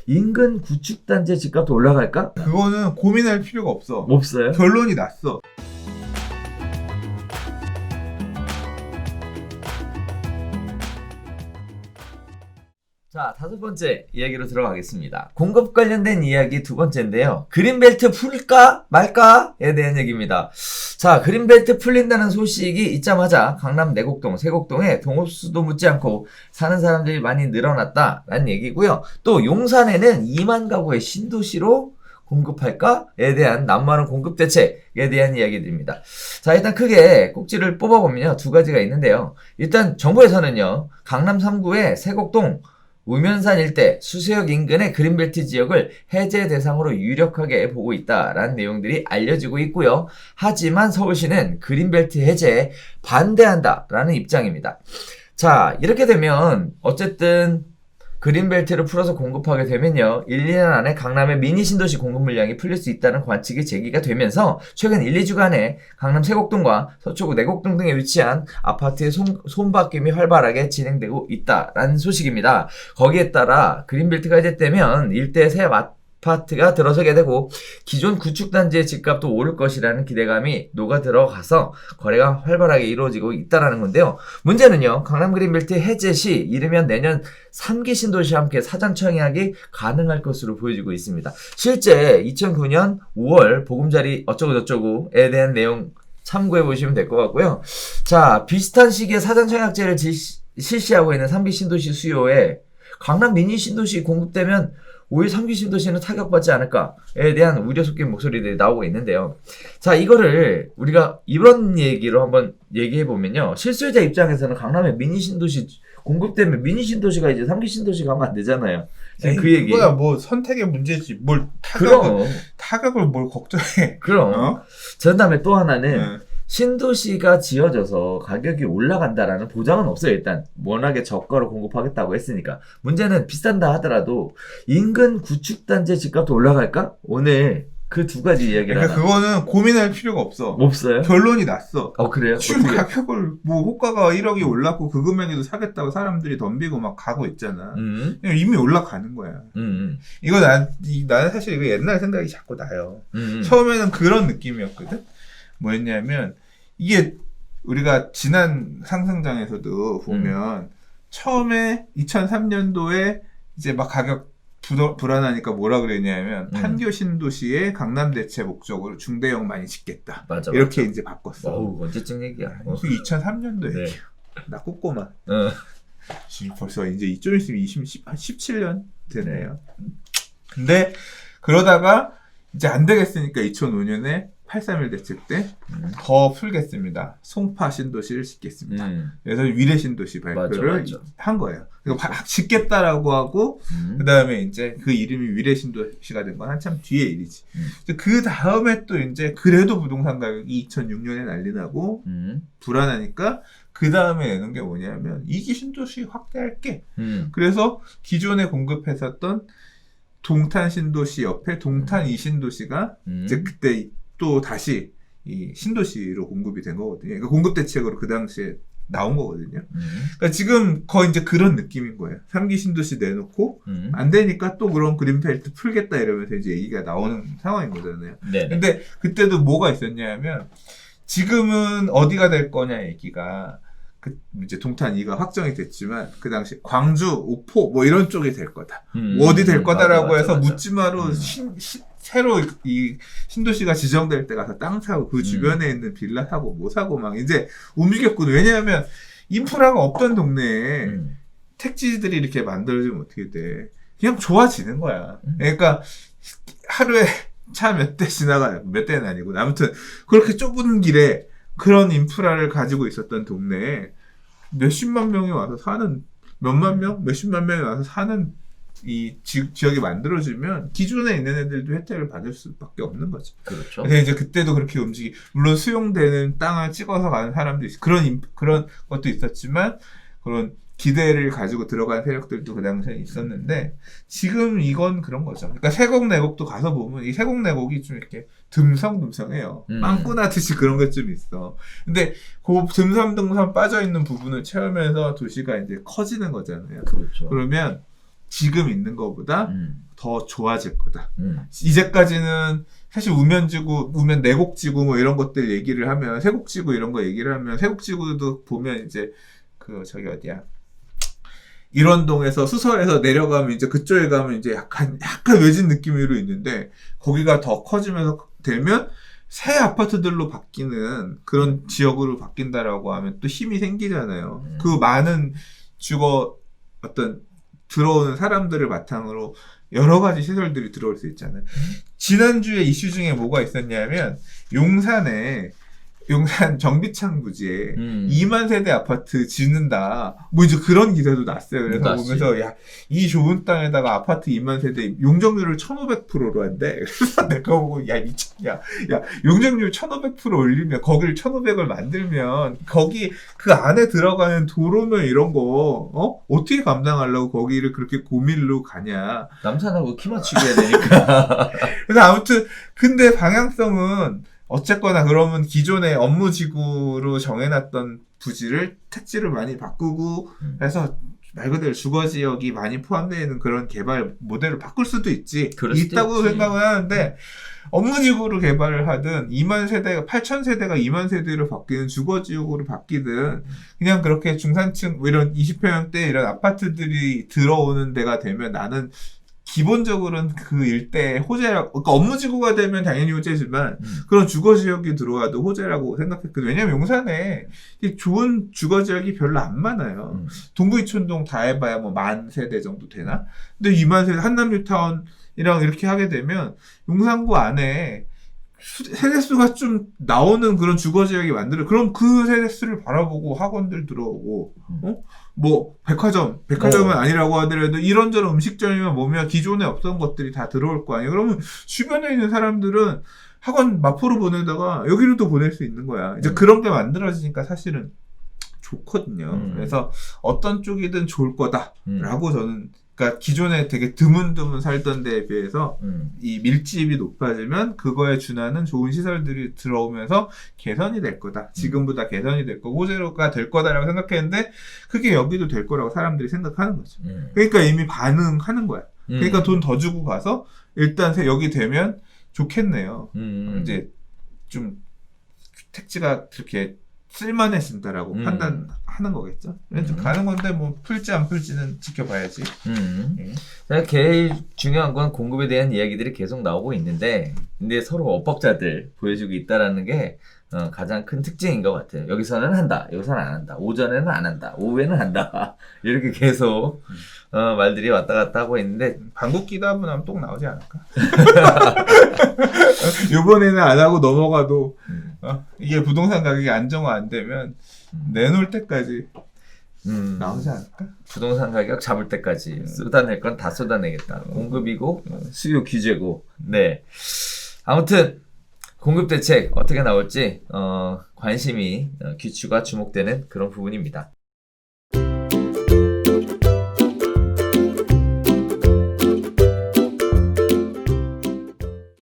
인근 구축단지 집값도 올라갈까? 그거는 고민할 필요가 없어. 없어요? 결론이 났어. 자, 다섯 번째 이야기로 들어가겠습니다. 공급 관련된 이야기 두 번째인데요. 그린벨트 풀까 말까에 대한 얘기입니다. 자, 그린벨트 풀린다는 소식이 있자마자 강남 내곡동, 세곡동에 동업수도 묻지 않고 사는 사람들이 많이 늘어났다라는 얘기고요. 또 용산에는 2만 가구의 신도시로 공급할까에 대한 남만원 공급 대책에 대한 이야기들입니다. 자, 일단 크게 꼭지를 뽑아보면요. 두 가지가 있는데요. 일단 정부에서는요. 강남 3구의 세곡동, 우면산 일대, 수서역 인근의 그린벨트 지역을 해제 대상으로 유력하게 보고 있다라는 내용들이 알려지고 있고요. 하지만 서울시는 그린벨트 해제에 반대한다라는 입장입니다. 자, 이렇게 되면 어쨌든 그린벨트를 풀어서 공급하게 되면요. 1, 2년 안에 강남의 미니 신도시 공급 물량이 풀릴 수 있다는 관측이 제기가 되면서 최근 1, 2주간에 강남 세곡동과 서초구 내곡동 등에 위치한 아파트의 손바뀜이 활발하게 진행되고 있다라는 소식입니다. 거기에 따라 그린벨트가 해제되면 일대에 새 아파트가 들어서게 되고 기존 구축단지의 집값도 오를 것이라는 기대감이 녹아 들어가서 거래가 활발하게 이루어지고 있다는 건데요. 문제는요. 강남 그린벨트 해제 시 이르면 내년 3기 신도시와 함께 사전 청약이 가능할 것으로 보여지고 있습니다. 실제 2009년 5월 보금자리 어쩌고저쩌고에 대한 내용 참고해 보시면 될 것 같고요. 자, 비슷한 시기에 사전 청약제를 실시하고 있는 3기 신도시 수요에 강남 미니 신도시 공급되면 오히려 3기 신도시는 타격받지 않을까에 대한 우려 섞인 목소리들이 나오고 있는데요. 자, 이거를 우리가 이런 얘기로 한번 얘기해보면요. 실수요자 입장에서는 강남의 미니 신도시 공급되면 미니 신도시가 이제 3기 신도시 가면 안 되잖아요. 그 얘기. 그거야 뭐 선택의 문제지. 뭘 타격을 뭘 걱정해. 그럼. 그 다음에 또 하나는 신도시가 지어져서 가격이 올라간다라는 보장은 없어요. 일단 워낙에 저가로 공급하겠다고 했으니까. 문제는 비싼다 하더라도 인근 구축단지 집값도 올라갈까? 오늘 그 두 가지 이야기를 그러니까 그거는 고민할 필요가 없어. 없어요? 결론이 났어. 그래요? 지금 가격을 뭐 호가가 1억이 올랐고 그 금액에도 사겠다고 사람들이 덤비고 막 가고 있잖아. 이미 올라가는 거야. 이거 나는 사실 이거 옛날 생각이 자꾸 나요. 처음에는 그런 느낌이었거든. 뭐였냐면 이게 우리가 지난 상승장에서도 보면 처음에 2003년도에 이제 막 가격 불안하니까 뭐라 그랬냐면 판교 신도시의 강남 대체 목적으로 중대형 많이 짓겠다. 맞아, 이렇게 이제 바꿨어. 언제쯤 얘기야? 그 2003년도 네. 얘기야. 나 꼽고만. 지금 벌써 이제 좀 있으면 17년 되네요. 근데 그러다가 이제 안 되겠으니까 2005년에 831 대책 때 더 풀겠습니다. 송파 신도시를 짓겠습니다. 그래서 위례 신도시 발표를 한 거예요. 짓겠다라고 하고 그 다음에 이제 그 이름이 위례 신도시가 된 건 한참 뒤의 일이지. 그 다음에 또 이제 그래도 부동산 가격이 2006년에 난리 나고 불안하니까 그 다음에 내는 게 뭐냐면 2기 신도시 확대할게. 그래서 기존에 공급했었던 동탄 신도시 옆에 동탄 2신도시가 이제 그때 또 다시 이 신도시로 공급이 된 거거든요. 그러니까 공급 대책으로 그 당시에 나온 거거든요. 그러니까 지금 거의 이제 그런 느낌인 거예요. 3기 신도시 내놓고 안 되니까 또 그런 그린벨트 풀겠다 이러면서 이제 얘기가 나오는 상황인 거잖아요. 네네. 근데 그때도 뭐가 있었냐면 지금은 어디가 될 거냐 얘기가 이제 동탄 2가 확정이 됐지만 그 당시 광주, 오포 뭐 이런 쪽이 될 거다. 어디 될 거다라고 해서 묻지마로 새로 이 신도시가 지정될 때 가서 땅 사고 그 주변에 있는 빌라 사고 뭐 사고 막 이제 움직였거든. 왜냐하면 인프라가 없던 동네에 택지들이 이렇게 만들어지면 어떻게 돼? 그냥 좋아지는 거야. 그러니까 하루에 차 몇 대 지나가요. 몇 대는 아니고 아무튼 그렇게 좁은 길에 그런 인프라를 가지고 있었던 동네에 몇십만 명이 와서 사는 몇만 명? 몇십만 명이 와서 사는 이 지역이 만들어지면 기존에 있는 애들도 혜택을 받을 수밖에 없는 거죠. 그렇죠. 그래서 이제 그때도 그렇게 물론 수용되는 땅을 찍어서 가는 사람도 그런 것도 있었지만 그런 기대를 가지고 들어간 세력들도 그 당시에 있었는데 지금 이건 그런 거죠. 그러니까 세곡 내곡도 가서 보면 이 세곡 내곡이 좀 이렇게 듬성듬성해요. 빵꾸나듯이 그런 게 좀 있어. 근데 그 듬성듬성 빠져 있는 부분을 채우면서 도시가 이제 커지는 거잖아요. 그렇죠. 그러면 지금 있는 것보다 더 좋아질 거다. 이제까지는 사실 우면지구, 우면 내곡지구 뭐 이런 것들 얘기를 하면 세곡지구 이런 거 얘기를 하면 세곡지구도 보면 이제 그 저기 어디야 일원동에서 수서에서 내려가면 이제 그쪽에 가면 이제 약간 외진 느낌으로 있는데 거기가 더 커지면서 되면 새 아파트들로 바뀌는 그런 지역으로 바뀐다라고 하면 또 힘이 생기잖아요. 그 많은 어떤 들어오는 사람들을 바탕으로 여러 가지 시설들이 들어올 수 있잖아요. 지난주에 이슈 중에 뭐가 있었냐면 용산 정비창 부지에 2만 세대 아파트 짓는다. 뭐 이제 그런 기사도 났어요. 그래서 보면서 야, 이 좁은 땅에다가 아파트 2만 세대 용적률을 1,500%로 한대. 그래서 내가 보고 야 미쳤냐. 야 용적률 1,500% 올리면 거기를 1,500을 만들면 거기 그 안에 들어가는 도로면 이런 거 어떻게 감당하려고 거기를 그렇게 고밀로 가냐. 남산하고 키 맞추기 해야 되니까. 그래서 아무튼 근데 방향성은 어쨌거나 그러면 기존의 업무지구로 정해놨던 부지를 택지를 많이 바꾸고 해서 말 그대로 주거지역이 많이 포함되어 있는 그런 개발 모델을 바꿀 수도 있다고 생각을 하는데 업무지구로 개발을 하든 8,000세대가 2만 세대로 바뀌는 주거지역으로 바뀌든 그냥 그렇게 중산층 이런 20평형대 이런 아파트들이 들어오는 데가 되면 나는 기본적으로는 그 일대의 호재라고, 그러니까 업무지구가 되면 당연히 호재지만, 그런 주거지역이 들어와도 호재라고 생각했거든요. 왜냐면 용산에 좋은 주거지역이 별로 안 많아요. 동부이촌동 다 해봐야 뭐 10,000세대 정도 되나? 근데 2만 세대, 한남뉴타운이랑 이렇게 하게 되면, 용산구 안에 세대수가 좀 나오는 그런 주거지역이 그럼 그 세대수를 바라보고 학원들 들어오고, 뭐 백화점은 아니라고 하더라도 이런저런 음식점이면 뭐면 기존에 없던 것들이 다 들어올 거 아니에요. 그러면 주변에 있는 사람들은 학원 마포로 보내다가 여기로도 보낼 수 있는 거야. 이제 그런 게 만들어지니까 사실은 좋거든요. 그래서 어떤 쪽이든 좋을 거다라고 저는 그러니까 기존에 되게 드문드문 살던 데에 비해서 이 밀집이 높아지면 그거에 준하는 좋은 시설들이 들어오면서 개선이 될 거다. 지금보다 개선이 될 거고 호재가 될 거다라고 생각했는데 그게 여기도 될 거라고 사람들이 생각하는 거죠. 그러니까 이미 반응하는 거야. 그러니까 돈 더 주고 가서 일단 여기 되면 좋겠네요. 이제 좀 택지가 그렇게 쓸만해진다라고 판단하는 거겠죠. 가는 건데 뭐 풀지 안 풀지는 지켜봐야지. 제일 중요한 건 공급에 대한 이야기들이 계속 나오고 있는데, 근데 서로 엇박자들 보여주고 있다라는 게 가장 큰 특징인 것 같아요. 여기서는 한다, 여기서는 안 한다, 오전에는 안 한다, 오후에는 한다. 이렇게 계속 말들이 왔다 갔다 하고 있는데 방귀 끼다 한번 하면 똥 나오지 않을까? 이번에는 안 하고 넘어가도 이게 부동산 가격이 안정화 안 되면 내놓을 때까지 나오지 않을까? 부동산 가격 잡을 때까지 쏟아낼 건 다 쏟아내겠다. 공급이고 수요 규제고. 네. 아무튼 공급 대책 어떻게 나올지 관심이 귀추가 주목되는 그런 부분입니다.